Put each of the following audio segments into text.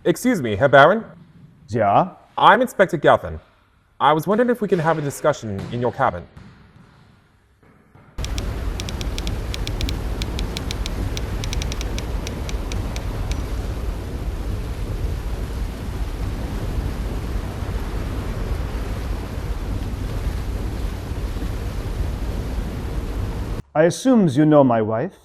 Excuse me, Herr Baron? Ja? I'm Inspector Gethin. I was wondering if we can have a discussion in your cabin. I assumes you know my wife?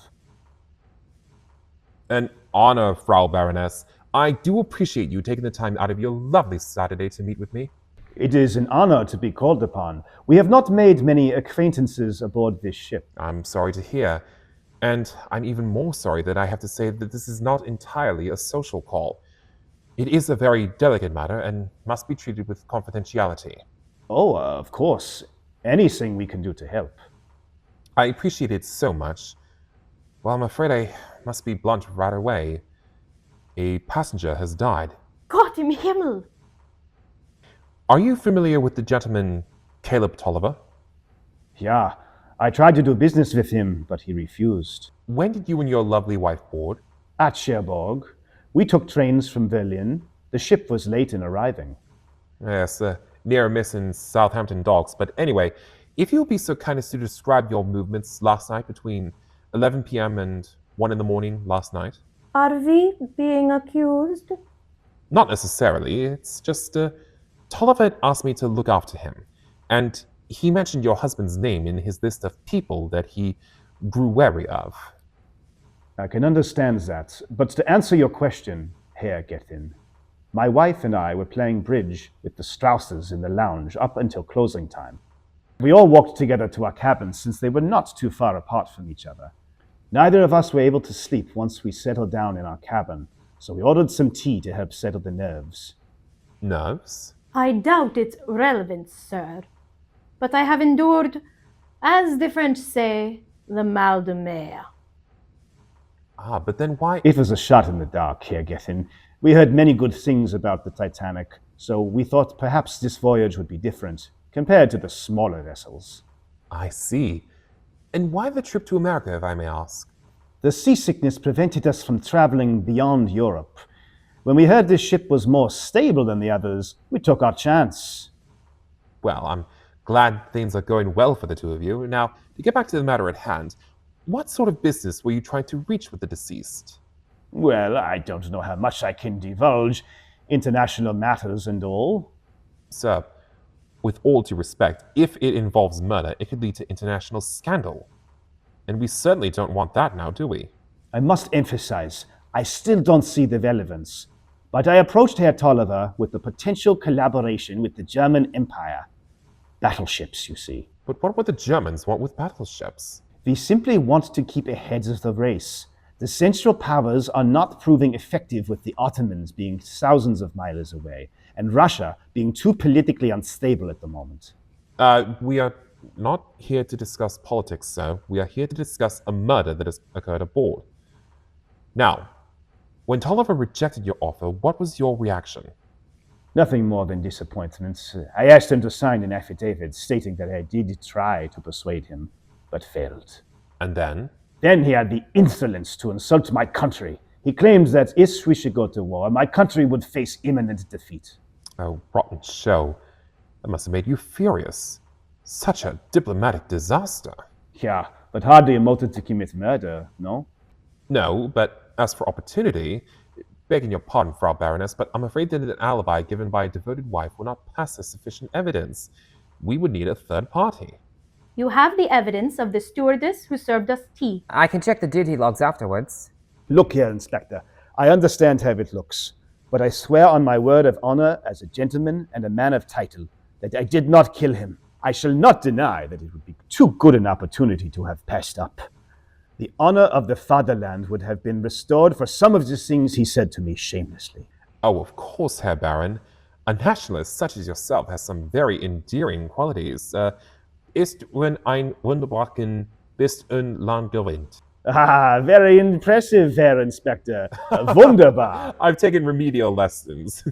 An honor, Frau Baroness. I do appreciate you taking the time out of your lovely Saturday to meet with me. It is an honor to be called upon. We have not made many acquaintances aboard this ship. I'm sorry to hear. And I'm even more sorry that I have to say that this is not entirely a social call. It is a very delicate matter and must be treated with confidentiality. Oh, of course. Anything we can do to help. I appreciate it so much. Well, I'm afraid I must be blunt right away. A passenger has died. Gott im Himmel! Are you familiar with the gentleman Caleb Tolliver? Yeah, I tried to do business with him, but he refused. When did you and your lovely wife board? At Cherbourg, we took trains from Berlin. The ship was late in arriving. Yes, near a miss in Southampton Docks. But anyway, if you'll be so kind as to describe your movements last night between 11 p.m. and 1 in the morning last night. Are we being accused? Not necessarily. It's just Tolliver asked me to look after him, and he mentioned your husband's name in his list of people that he grew wary of. I can understand that, but to answer your question, Herr Gethin, my wife and I were playing bridge with the Strausses in the lounge up until closing time. We all walked together to our cabins since they were not too far apart from each other. Neither of us were able to sleep once we settled down in our cabin, so we ordered some tea to help settle the nerves. Nerves? I doubt its relevance, sir. But I have endured, as the French say, the mal de mer. Ah, but then why? It was a shot in the dark, Herr Gethin. We heard many good things about the Titanic, so we thought perhaps this voyage would be different compared to the smaller vessels. I see. And why the trip to America, if I may ask? The seasickness prevented us from traveling beyond Europe. When we heard this ship was more stable than the others, we took our chance. Well, I'm glad things are going well for the two of you. Now, to get back to the matter at hand, what sort of business were you trying to reach with the deceased? Well, I don't know how much I can divulge. International matters and all. Sir, with all due respect, if it involves murder, it could lead to international scandal. And we certainly don't want that now, do we? I must emphasize, I still don't see the relevance. But I approached Herr Tolliver with the potential collaboration with the German Empire. Battleships, you see. But what would the Germans want with battleships? We simply want to keep ahead of the race. The Central Powers are not proving effective with the Ottomans being thousands of miles away, and Russia being too politically unstable at the moment. We are not here to discuss politics, sir. We are here to discuss a murder that has occurred aboard. Now, when Tolliver rejected your offer, what was your reaction? Nothing more than disappointment. I asked him to sign an affidavit stating that I did try to persuade him, but failed. And then? Then he had the insolence to insult my country. He claims that if we should go to war, my country would face imminent defeat. Oh, rotten show. That must have made you furious. Such a diplomatic disaster. Yeah, but hardly a motive to commit murder, no? No, but as for opportunity, begging your pardon, Frau Baroness, but I'm afraid that an alibi given by a devoted wife will not pass as sufficient evidence. We would need a third party. You have the evidence of the stewardess who served us tea. I can check the duty logs afterwards. Look here, Inspector. I understand how it looks, but I swear on my word of honor as a gentleman and a man of title that I did not kill him. I shall not deny that it would be too good an opportunity to have passed up. The honor of the fatherland would have been restored for some of the things he said to me shamelessly. Oh, of course, Herr Baron. A nationalist such as yourself has some very endearing qualities. Ist wenn ein Wunderbacken bist ein Land gewinnt. Ah, very impressive, Herr Inspector. Wunderbar. I've taken remedial lessons.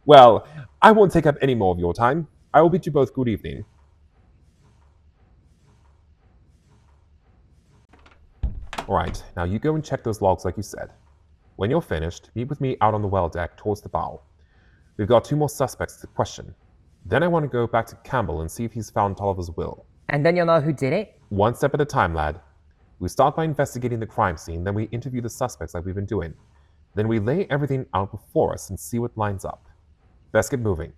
Well, I won't take up any more of your time. I will bid you both good evening. All right, now you go and check those logs like you said. When you're finished, meet with me out on the well deck towards the bow. We've got 2 more suspects to question. Then I want to go back to Campbell and see if he's found Tolliver's will. And then you'll know who did it? One step at a time, lad. We start by investigating the crime scene, then we interview the suspects like we've been doing. Then we lay everything out before us and see what lines up. Best get moving.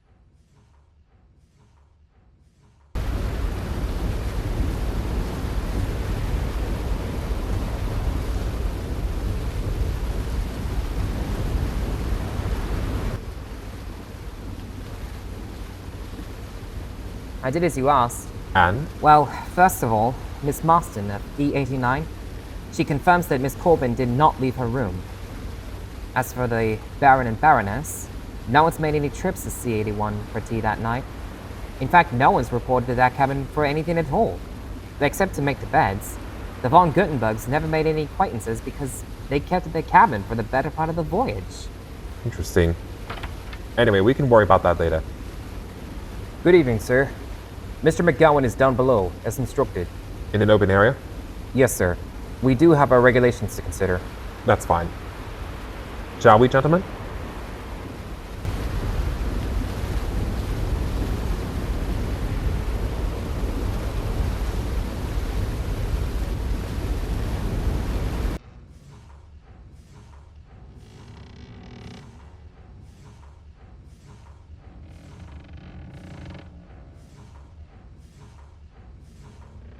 I did as you asked. And? Well, first of all, Miss Marston of E89. She confirms that Miss Corbin did not leave her room. As for the Baron and Baroness, no one's made any trips to C81 for tea that night. In fact, no one's reported to that cabin for anything at all. Except to make the beds. The von Gutenbergs never made any acquaintances because they kept at the cabin for the better part of the voyage. Interesting. Anyway, we can worry about that later. Good evening, sir. Mr. McGowan is down below, as instructed. In an open area? Yes, sir. We do have our regulations to consider. That's fine. Shall we, gentlemen?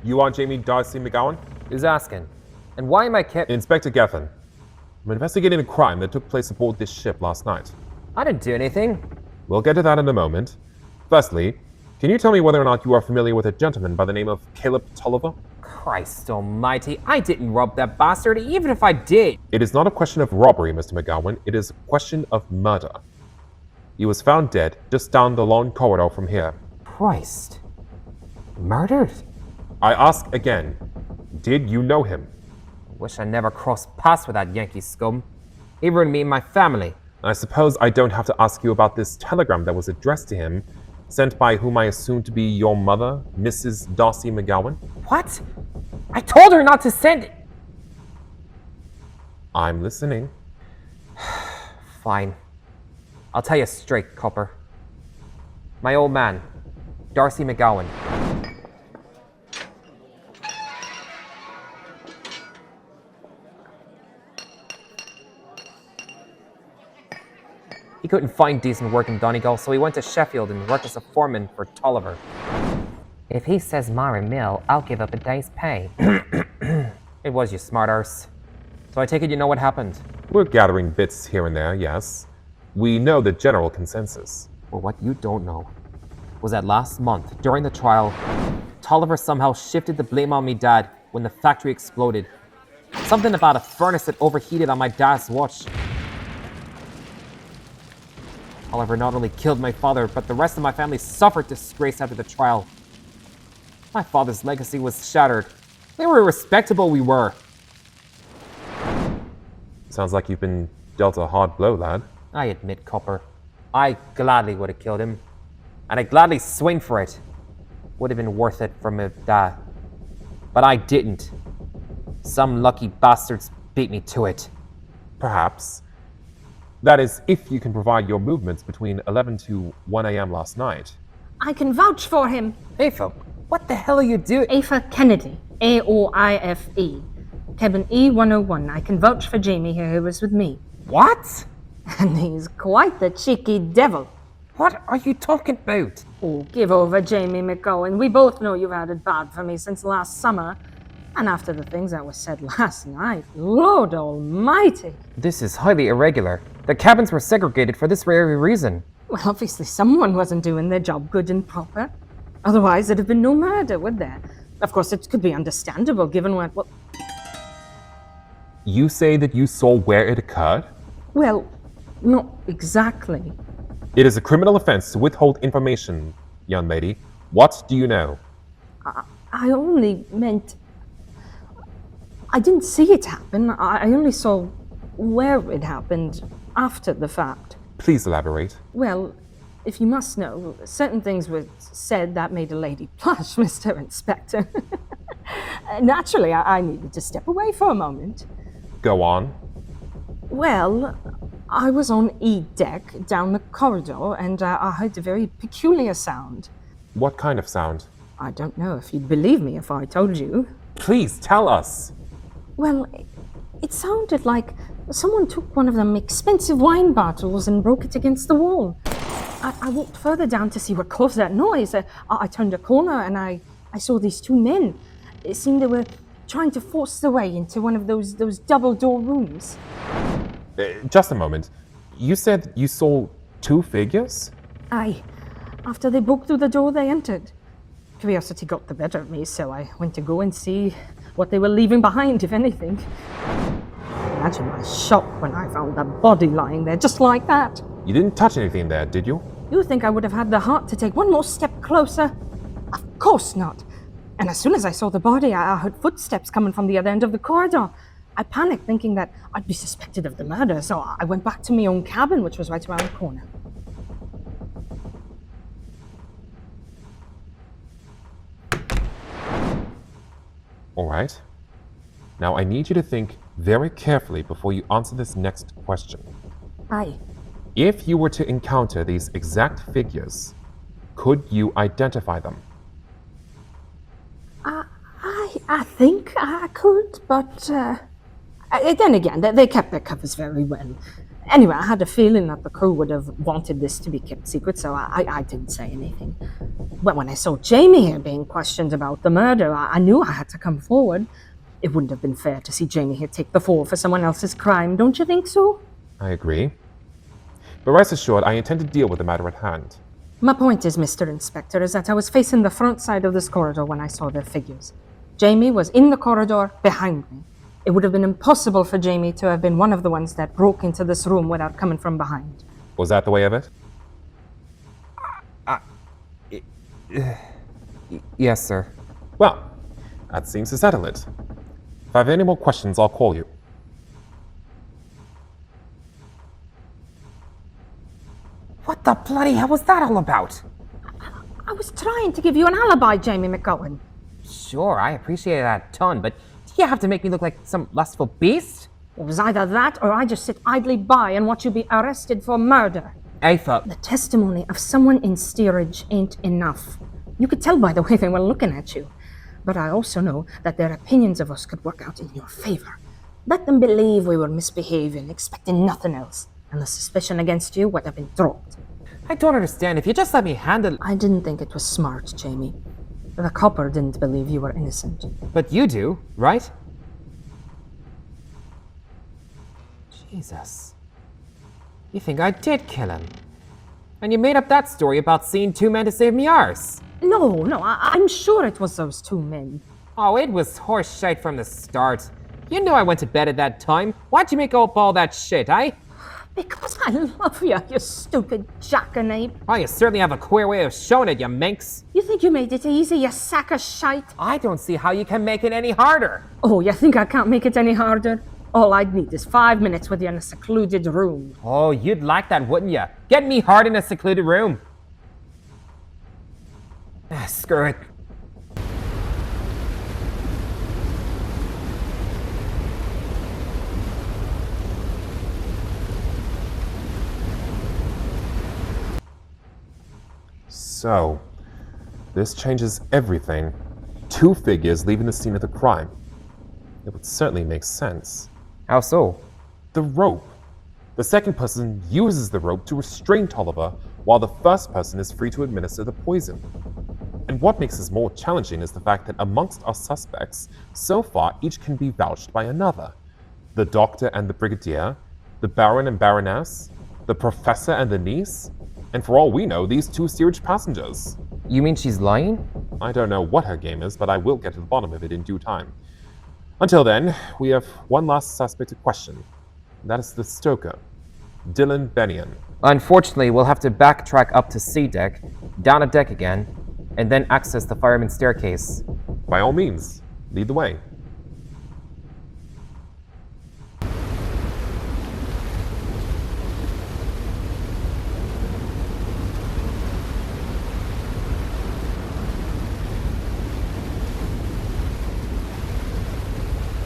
You are Jamie Darcy McGowan? Who's asking? And why am I kept? Inspector Gethin. I'm investigating a crime that took place aboard this ship last night. I didn't do anything. We'll get to that in a moment. Firstly, can you tell me whether or not you are familiar with a gentleman by the name of Caleb Tolliver? Christ almighty, I didn't rob that bastard, even if I did. It is not a question of robbery, Mr. McGowan. It is a question of murder. He was found dead just down the long corridor from here. Christ. Murdered? I ask again, did you know him? Wish I never crossed paths with that Yankee scum. He ruined me and my family. I suppose I don't have to ask you about this telegram that was addressed to him, sent by whom I assume to be your mother, Mrs. Darcy McGowan? What? I told her not to send it. I'm listening. Fine. I'll tell you straight, copper. My old man, Darcy McGowan. He couldn't find decent work in Donegal, so he went to Sheffield and worked as a foreman for Tolliver. If he says Mara Mill, I'll give up a day's pay. It was, you smart arse. So I take it you know what happened? We're gathering bits here and there, yes. We know the general consensus. Well, what you don't know was that last month, during the trial, Tolliver somehow shifted the blame on me dad when the factory exploded. Something about a furnace that overheated on my dad's watch. Tolliver not only killed my father, but the rest of my family suffered disgrace after the trial. My father's legacy was shattered. They were respectable, we were. Sounds like you've been dealt a hard blow, lad. I admit, copper. I gladly would have killed him. And I'd gladly swing for it. Would have been worth it for my dad. But I didn't. Some lucky bastards beat me to it. Perhaps. That is, if you can provide your movements between 11 to 1 a.m. last night. I can vouch for him. Aoife, what the hell are you doing? Aoife Kennedy. A-O-I-F-E. Cabin E101. I can vouch for Jamie here who was with me. What? And he's quite the cheeky devil. What are you talking about? Oh, give over, Jamie McGowan. We both know you've had it bad for me since last summer. And after the things that were said last night, Lord Almighty. This is highly irregular. The cabins were segregated for this very reason. Well, obviously someone wasn't doing their job good and proper. Otherwise, there'd have been no murder, would there? Of course, it could be understandable given what... Well, You say that you saw where it occurred? well, not exactly. It is a criminal offense to withhold information, young lady. What do you know? I only meant... I didn't see it happen. I only saw where it happened after the fact. Please elaborate. Well, if you must know, certain things were said that made a lady blush, Mr. Inspector. Naturally, I needed to step away for a moment. Go on. Well, I was on E deck down the corridor and I heard a very peculiar sound. What kind of sound? I don't know if you'd believe me if I told you. Please tell us. Well, it sounded like someone took one of them expensive wine bottles and broke it against the wall. I walked further down to see what caused that noise. I turned a corner and I saw these two men. It seemed they were trying to force their way into one of those double-door rooms. Just a moment. You said you saw two figures? Aye. After they broke through the door, they entered. Curiosity got the better of me, so I went to go and see what they were leaving behind, if anything. Imagine my shock when I found the body lying there, just like that. You didn't touch anything there, did you? You think I would have had the heart to take one more step closer? Of course not. And as soon as I saw the body, I heard footsteps coming from the other end of the corridor. I panicked, thinking that I'd be suspected of the murder, so I went back to my own cabin, which was right around the corner. All right. Now I need you to think very carefully before you answer this next question. Aye. If you were to encounter these exact figures, could you identify them? I think I could, but then again, they kept their covers very well. Anyway, I had a feeling that the crew would have wanted this to be kept secret, so I didn't say anything. But when I saw Jamie here being questioned about the murder, I knew I had to come forward. It wouldn't have been fair to see Jamie here take the fall for someone else's crime, don't you think so? I agree. But rest assured, I intend to deal with the matter at hand. My point is, Mr. Inspector, is that I was facing the front side of this corridor when I saw their figures. Jamie was in the corridor behind me. It would have been impossible for Jamie to have been one of the ones that broke into this room without coming from behind. Was that the way of it? Yes, sir. Well, that seems to settle it. If I have any more questions, I'll call you. What the bloody hell was that all about? I was trying to give you an alibi, Jamie McGowan. Sure, I appreciate that a ton, but do you have to make me look like some lustful beast? It was either that or I just sit idly by and watch you be arrested for murder. Ava. The testimony of someone in steerage ain't enough. You could tell by the way they were looking at you. But I also know that their opinions of us could work out in your favor. Let them believe we were misbehaving, expecting nothing else, and the suspicion against you would have been dropped. I don't understand. If you just let me handle... I didn't think it was smart, Jamie. The copper didn't believe you were innocent. But you do, right? Jesus. You think I did kill him? And you made up that story about seeing two men to save me arse. No, I'm sure it was those two men. Oh, it was horse shite from the start. You know I went to bed at that time. Why'd you make up all that shit, eh? Because I love you, you stupid jackanapes. Oh, you certainly have a queer way of showing it, you minx. You think you made it easy, you sack of shite? I don't see how you can make it any harder. Oh, you think I can't make it any harder? All I'd need is 5 minutes with you in a secluded room. Oh, you'd like that, wouldn't you? Get me hard in a secluded room. Screw it. So, this changes everything. Two figures leaving the scene of the crime. It would certainly make sense. How so? The rope. The second person uses the rope to restrain Tolliver, while the first person is free to administer the poison. And what makes this more challenging is the fact that amongst our suspects, so far each can be vouched by another. The doctor and the brigadier, the baron and baroness, the professor and the niece, and for all we know, these two steerage passengers. You mean she's lying? I don't know what her game is, but I will get to the bottom of it in due time. Until then, we have one last suspect to question. That is the stoker, Dylan Bennion. Unfortunately, we'll have to backtrack up to C deck, down a deck again, and then access the fireman's staircase. By all means, lead the way.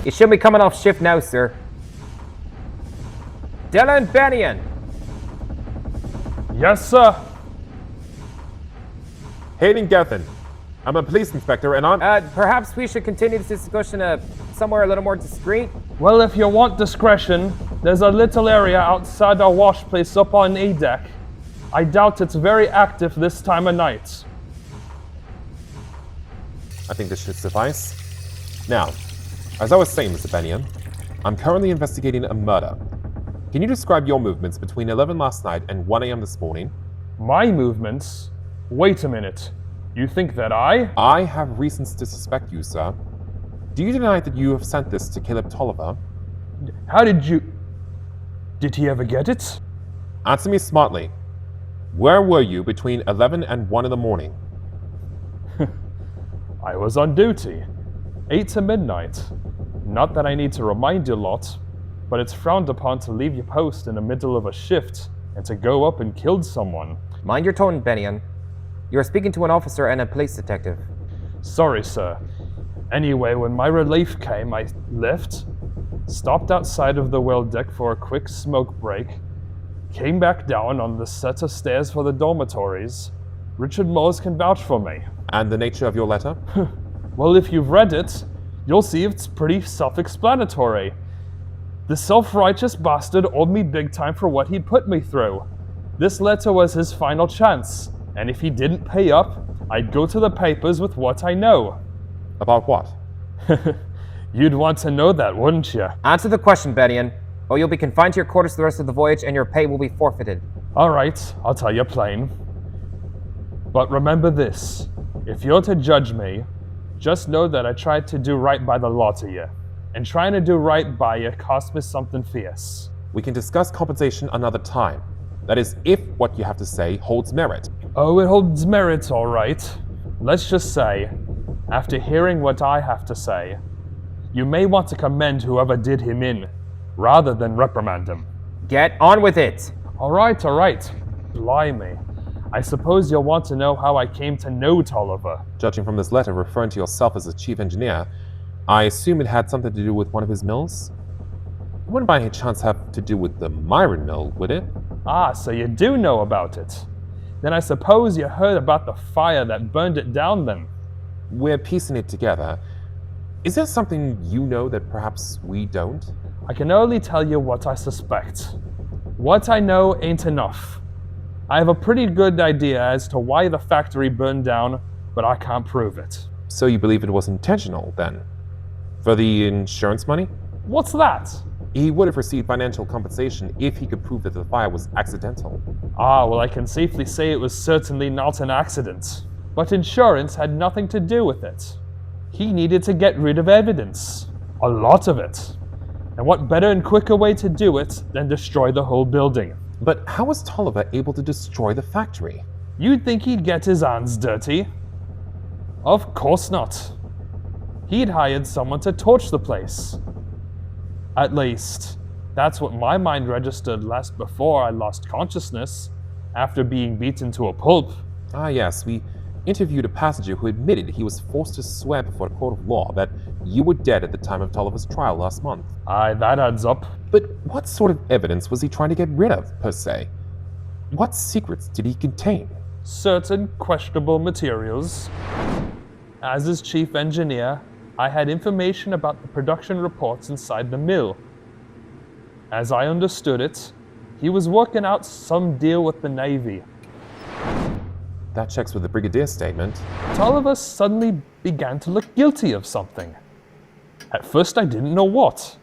You should be coming off shift now, sir. Dylan Bennion! Yes, sir. Hayden Gethin. I'm a police inspector and I'm... Perhaps we should continue this discussion somewhere a little more discreet. Well, if you want discretion, there's a little area outside our wash place up on E deck. I doubt it's very active this time of night. I think this should suffice. Now, as I was saying, Mr. Bennion, I'm currently investigating a murder. Can you describe your movements between 11 last night and 1 a.m. this morning? My movements? Wait a minute. You think that I? I have reasons to suspect you, sir. Do you deny that you have sent this to Caleb Tolliver? How did you... Did he ever get it? Answer me smartly. Where were you between 11 and 1 in the morning? I was on duty. 8 to midnight. Not that I need to remind you lot, but it's frowned upon to leave your post in the middle of a shift and to go up and kill someone. Mind your tone, Bennion. You are speaking to an officer and a police detective. Sorry, sir. Anyway, when my relief came, I left, stopped outside of the well deck for a quick smoke break, came back down on the set of stairs for the dormitories. Richard Moores can vouch for me. And the nature of your letter? Well, if you've read it, you'll see it's pretty self-explanatory. The self-righteous bastard owed me big time for what he'd put me through. This letter was his final chance, and if he didn't pay up, I'd go to the papers with what I know. About what? You'd want to know that, wouldn't you? Answer the question, Bennion, or you'll be confined to your quarters the rest of the voyage and your pay will be forfeited. All right, I'll tell you plain. But remember this, if you're to judge me, just know that I tried to do right by the lot of you. And trying to do right by you cost me something fierce. We can discuss compensation another time. That is, if what you have to say holds merit. Oh, it holds merit, all right. Let's just say, after hearing what I have to say, you may want to commend whoever did him in, rather than reprimand him. Get on with it! All right. Blimey. I suppose you'll want to know how I came to know Tolliver. Judging from this letter referring to yourself as the chief engineer, I assume it had something to do with one of his mills? It wouldn't by any chance have to do with the Myron mill, would it? Ah, so you do know about it. Then I suppose you heard about the fire that burned it down then. We're piecing it together. Is there something you know that perhaps we don't? I can only tell you what I suspect. What I know ain't enough. I have a pretty good idea as to why the factory burned down, but I can't prove it. So you believe it was intentional, then? For the insurance money? What's that? He would have received financial compensation if he could prove that the fire was accidental. Ah, well, I can safely say it was certainly not an accident. But insurance had nothing to do with it. He needed to get rid of evidence. A lot of it. And what better and quicker way to do it than destroy the whole building? But how was Tolliver able to destroy the factory? You'd think he'd get his hands dirty. Of course not. He'd hired someone to torch the place. At least, that's what my mind registered last before I lost consciousness, after being beaten to a pulp. Ah yes, we interviewed a passenger who admitted he was forced to swear before a court of law that you were dead at the time of Tolliver's trial last month. Aye, that adds up. But what sort of evidence was he trying to get rid of, per se? What secrets did he contain? Certain questionable materials. As his chief engineer, I had information about the production reports inside the mill. As I understood it, he was working out some deal with the Navy. That checks with the Brigadier's statement. Tolliver suddenly began to look guilty of something. At first I didn't know what,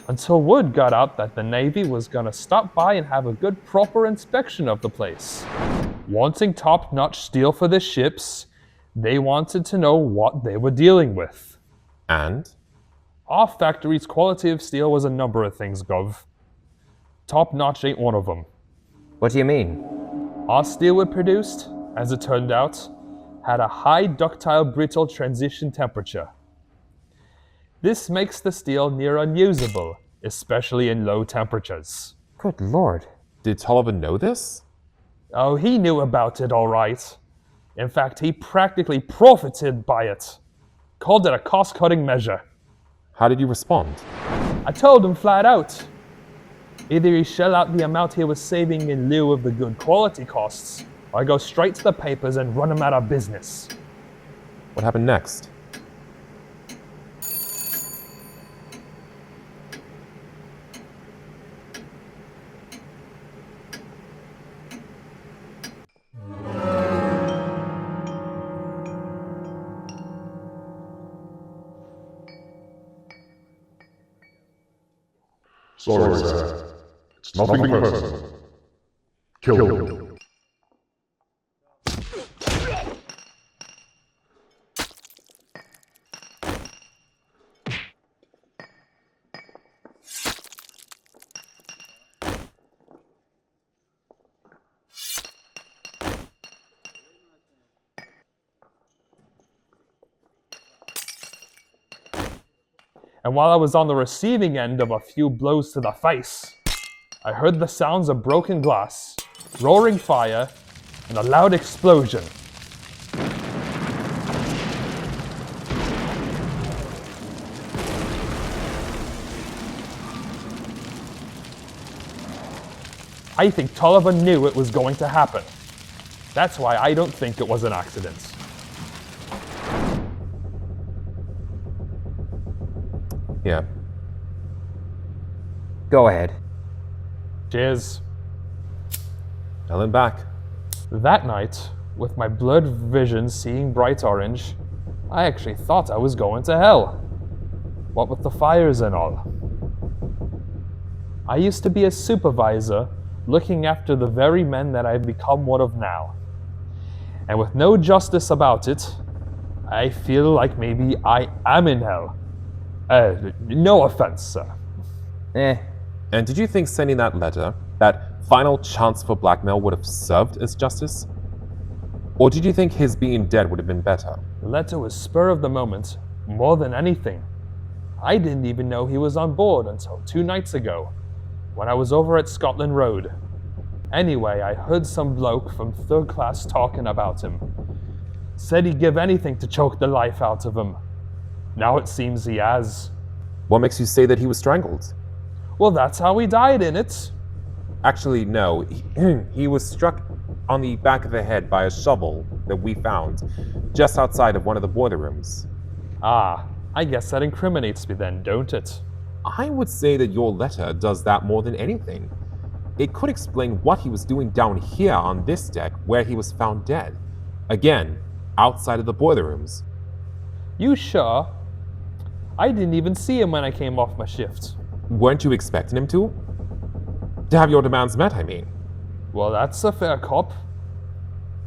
until word got out that the Navy was gonna stop by and have a good proper inspection of the place. Wanting top-notch steel for their ships, they wanted to know what they were dealing with. And? Our factory's quality of steel was a number of things, Gov. Top-notch ain't one of them. What do you mean? Our steel we produced, as it turned out, had a high ductile brittle transition temperature. This makes the steel near unusable, especially in low temperatures. Good lord. Did Tolliver know this? Oh, he knew about it all right. In fact, he practically profited by it. Called it a cost-cutting measure. How did you respond? I told him flat out. Either you shell out the amount he was saving in lieu of the good quality costs, or I go straight to the papers and run him out of business. What happened next? Sorry, sir. It's nothing personal. Kill me. And while I was on the receiving end of a few blows to the face, I heard the sounds of broken glass, roaring fire, and a loud explosion. I think Tolliver knew it was going to happen. That's why I don't think it was an accident. Yeah. Go ahead. Cheers. Tell him back. That night, with my blurred vision seeing bright orange, I actually thought I was going to hell. What with the fires and all. I used to be a supervisor looking after the very men that I've become one of now. And with no justice about it, I feel like maybe I am in hell. No offense, sir. And did you think sending that letter, that final chance for blackmail, would have served as justice? Or did you think his being dead would have been better? The letter was spur of the moment, more than anything. I didn't even know he was on board until 2 nights ago, when I was over at Scotland Road. Anyway, I heard some bloke from 3rd class talking about him. Said he'd give anything to choke the life out of him. Now it seems he has. What makes you say that he was strangled? Well, that's how he died, innit? Actually, no. He was struck on the back of the head by a shovel that we found just outside of one of the boiler rooms. Ah, I guess that incriminates me then, don't it? I would say that your letter does that more than anything. It could explain what he was doing down here on this deck where he was found dead. Again, outside of the boiler rooms. You sure? I didn't even see him when I came off my shift. Weren't you expecting him to? To have your demands met, I mean. Well, that's a fair cop.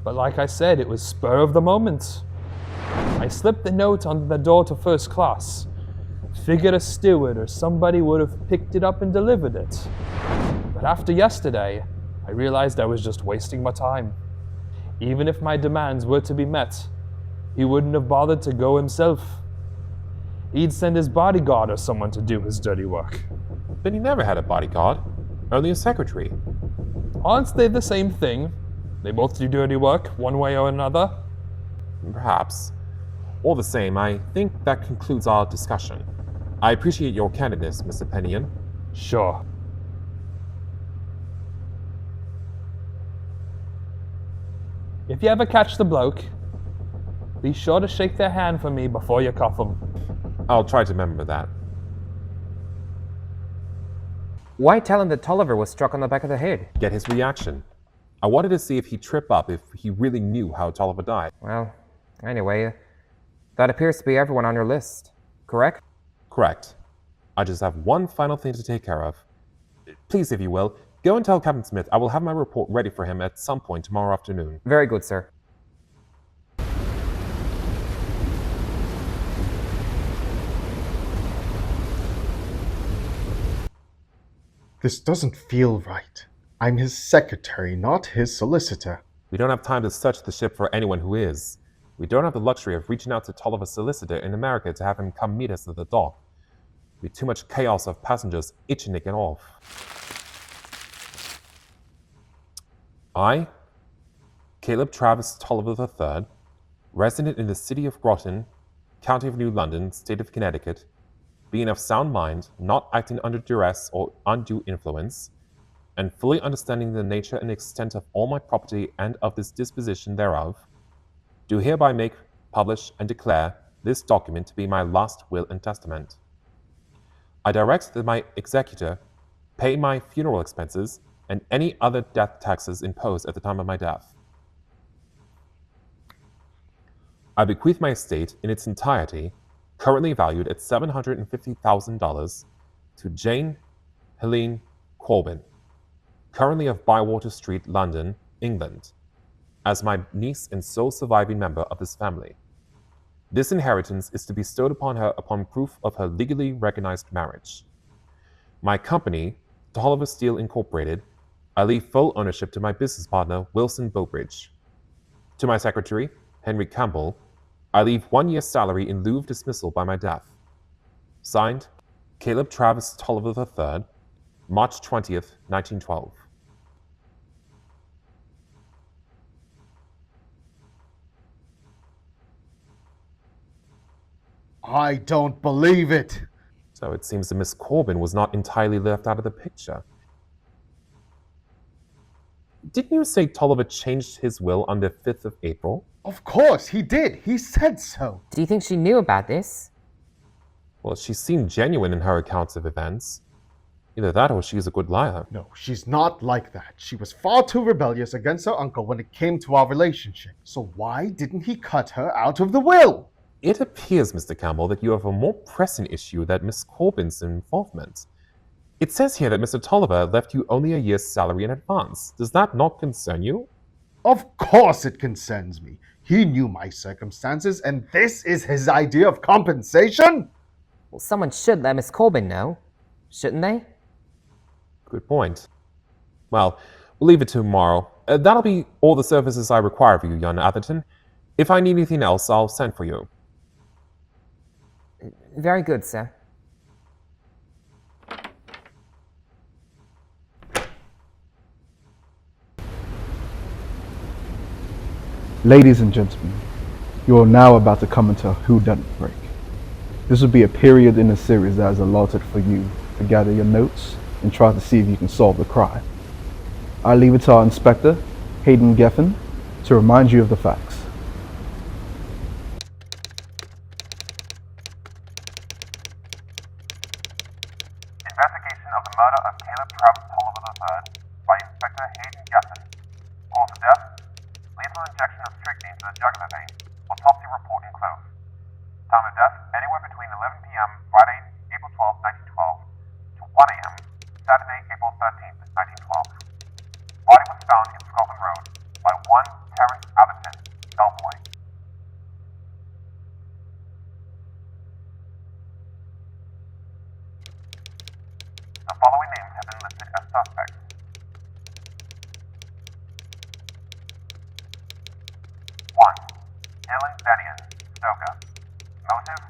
But like I said, it was spur of the moment. I slipped the note under the door to 1st class. Figured a steward or somebody would have picked it up and delivered it. But after yesterday, I realized I was just wasting my time. Even if my demands were to be met, he wouldn't have bothered to go himself. He'd send his bodyguard or someone to do his dirty work. Then he never had a bodyguard, only a secretary. Aren't they the same thing? They both do dirty work, one way or another. Perhaps. All the same, I think that concludes our discussion. I appreciate your candidness, Mr. Pennion. Sure. If you ever catch the bloke, be sure to shake their hand for me before you cuff them. I'll try to remember that. Why tell him that Tolliver was struck on the back of the head? Get his reaction. I wanted to see if he'd trip up if he really knew how Tolliver died. Well, anyway, that appears to be everyone on your list, correct? Correct. I just have one final thing to take care of. Please, if you will, go and tell Captain Smith I will have my report ready for him at some point tomorrow afternoon. Very good, sir. This doesn't feel right. I'm his secretary, not his solicitor. We don't have time to search the ship for anyone who is. We don't have the luxury of reaching out to Tolliver's solicitor in America to have him come meet us at the dock. There'd be too much chaos of passengers itching to get off. I, Caleb Travis Tolliver III, resident in the city of Groton, County of New London, State of Connecticut, being of sound mind, not acting under duress or undue influence, and fully understanding the nature and extent of all my property and of this disposition thereof, do hereby make, publish, and declare this document to be my last will and testament. I direct that my executor pay my funeral expenses and any other death taxes imposed at the time of my death. I bequeath my estate in its entirety, currently valued at $750,000, to Jane Helene Corbin, currently of Bywater Street, London, England, as my niece and sole surviving member of this family. This inheritance is to be bestowed upon her upon proof of her legally recognized marriage. My company, Tolliver Steel Incorporated, I leave full ownership to my business partner, Wilson Bowbridge. To my secretary, Henry Campbell, I leave 1 year's salary in lieu of dismissal by my death. Signed, Caleb Travis Tolliver III, March 20th, 1912. I don't believe it. So it seems that Miss Corbin was not entirely left out of the picture. Didn't you say Tolliver changed his will on the 5th of April? Of course, he did. He said so. Do you think she knew about this? Well, she seemed genuine in her accounts of events. Either that or she's a good liar. No, she's not like that. She was far too rebellious against her uncle when it came to our relationship. So why didn't he cut her out of the will? It appears, Mr. Campbell, that you have a more pressing issue than Miss Corbin's involvement. It says here that Mr. Tolliver left you only a year's salary in advance. Does that not concern you? Of course it concerns me. He knew my circumstances, and this is his idea of compensation? Well, someone should let Miss Corbin know, shouldn't they? Good point. Well, we'll leave it to tomorrow. That'll be all the services I require of you, young Atherton. If I need anything else, I'll send for you. Very good, sir. Ladies and gentlemen, you are now about to come into a WhoDunit Break. This will be a period in the series that is allotted for you to gather your notes and try to see if you can solve the crime. I leave it to our inspector, Hayden Gethin, to remind you of the facts. Investigation of the murder of Caleb Travis Tolliver III by Inspector Hayden Gethin. Cause of death: lethal injection of strychnine to the jugular vein. Autopsy report enclosed. Time of death: anywhere between 11 p.m. Friday, April 12, 1912, to 1 a.m. Saturday, April 13, 1912. Body was found in Scotland Road by 1 Terence Atherton, bellboy. The following names have been listed as suspects. 1. Dylan Bennion, Stoker. Motive: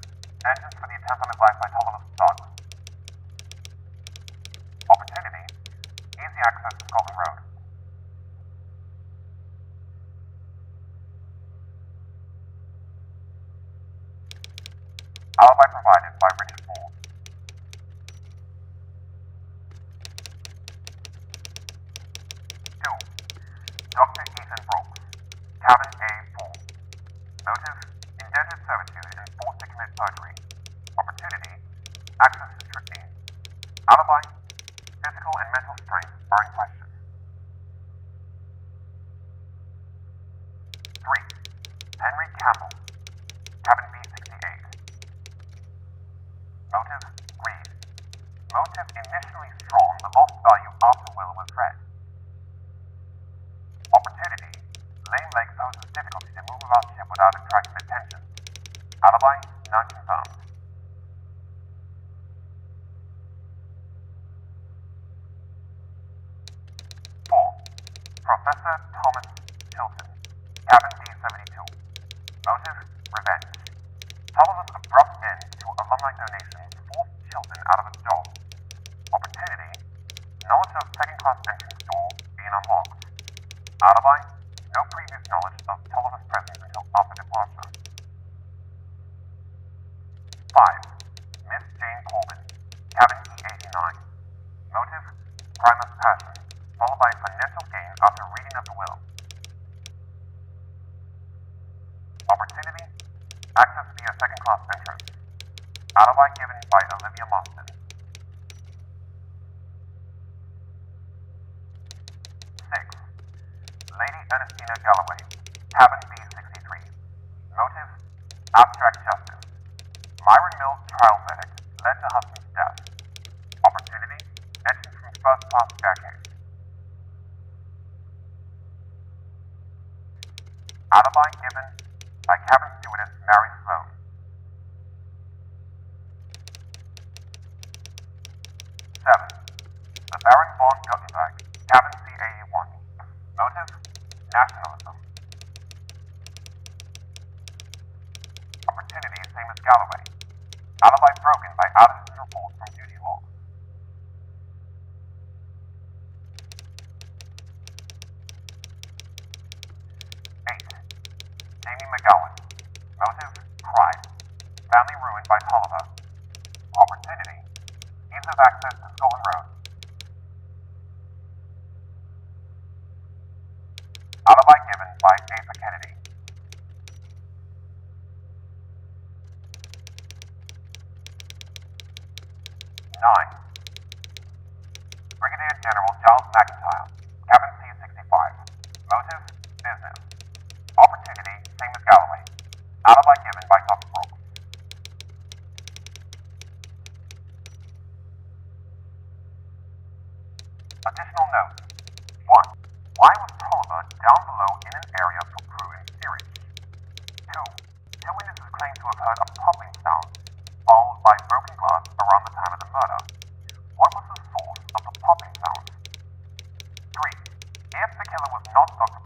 vengeance for the attempt on his life by Tolliver's son. Opportunity: easy access to Scotland Road. Alibi provided by Richard Ford. 2. Dr. Ethan Brooks, Cabin A4. Motive: indentured servitude and forced to commit perjury. Opportunity: access to strychnine. Alibi: physical and mental strength are in question. 3. Henry Campbell, Cabin B68. Motive: greed. Motive: initially strong, but lost value after will was read. Opportunity: lame leg poses difficulty to move about ship without attracting attention. Alibi: not confirmed. 4. Professor Thomas Tilton, Cabin B72. Motive: revenge. Tolliver's abrupt end to alumni donations forced Chilton out of a job. Opportunity: knowledge of second-class entrance door being unlocked. Alibi: no previous knowledge of Tolliver's presence until after departure. 5. Miss Jane Corbin, financial gain after reading of the will. Opportunity, access via second-class entrance. Alibi given by Olivia Marston. 6. Lady Ernestina Galloway, cabin B63. Motive, abstract justice. Myron Mills trial verdict led to husband's death. Opportunity, entrance from first-class staircase. Alibi given by cabin stewardess Mary Sloan. 7. The Baron von Guttenberg, cabin C81. Motive, nationalism. Opportunity, same as Galloway. Alibi broken by Addison's report from duty log. 8. Jamie McGowan. Motive, pride. Family ruined by Tolliver. Opportunity, ease of access to Scotland Road. Alibi given by Asa Kennedy. 9. Brigadier General Charles McIntyre, cabin C65. Motive, business. Opportunity, same as Galloway. Alibi given by Dr. Brooks. Additional notes. 1. Why was Tolliver down below in an area for crew and steerage? 2. Two witnesses claim to have heard a popping sound, followed by broken glass around the time of the murder. What was the source of the popping sound? 3. If the killer was not Dr.